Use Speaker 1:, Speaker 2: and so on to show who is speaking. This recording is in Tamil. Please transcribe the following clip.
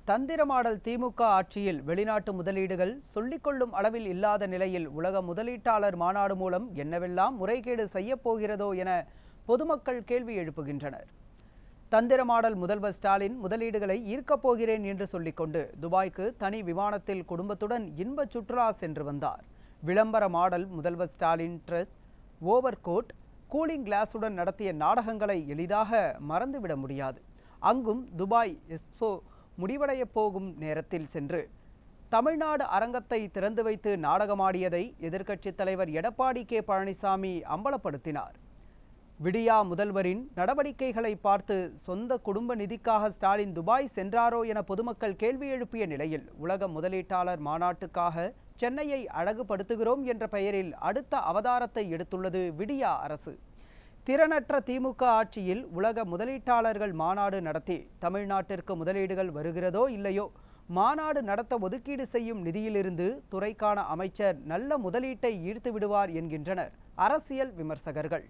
Speaker 1: தந்திரமாடல் திமுக ஆட்சியில் வெளிநாட்டு முதலீடுகள் சொல்லிக்கொள்ளும் அளவில் இல்லாத நிலையில் உலக முதலீட்டாளர் மாநாடு மூலம் என்னவெல்லாம் முறைகேடு செய்யப்போகிறதோ என பொதுமக்கள் கேள்வி எழுப்புகின்றனர். தந்திரமாடல் முதல்வர் ஸ்டாலின் முதலீடுகளை ஈர்க்கப் போகிறேன் என்று சொல்லிக்கொண்டு துபாய்க்கு தனி விமானத்தில் குடும்பத்துடன் இன்ப சுற்றுலா சென்று வந்தார். விளம்பர மாடல் முதல்வர் Stalin dress, over coat, cooling கிளாஸுடன் நடத்திய நாடகங்களை எளிதாக மறந்துவிட முடியாது. அங்கும் துபாய் எக்ஸ்போ முடிவடைய போகும் நேரத்தில் சென்று தமிழ்நாடு அரங்கத்தை திறந்து வைத்து நாடகமாடியதை எதிர்க்கட்சித் தலைவர் எடப்பாடி கே பழனிசாமி அம்பலப்படுத்தினார். விடியா முதல்வரின் நடவடிக்கைகளை பார்த்து சொந்த குடும்ப நிதிக்காக ஸ்டாலின் துபாய் சென்றாரோ என பொதுமக்கள் கேள்வி எழுப்பிய நிலையில் உலக முதலீட்டாளர் மாநாட்டுக்காக சென்னையை அழகுபடுத்துகிறோம் என்ற பெயரில் அடுத்த அவதாரத்தை எடுத்துள்ளது விடியா அரசு. திறனற்ற திமுக ஆட்சியில் உலக முதலீட்டாளர்கள் மாநாடு நடத்தி தமிழ்நாட்டிற்கு முதலீடுகள் வருகிறதோ இல்லையோ, மாநாடு நடத்த ஒதுக்கீடு செய்யும் நிதியிலிருந்து துறைக்கான அமைச்சர் நல்ல முதலீட்டை ஈர்த்து விடுவார் என்கின்றனர் அரசியல் விமர்சகர்கள்.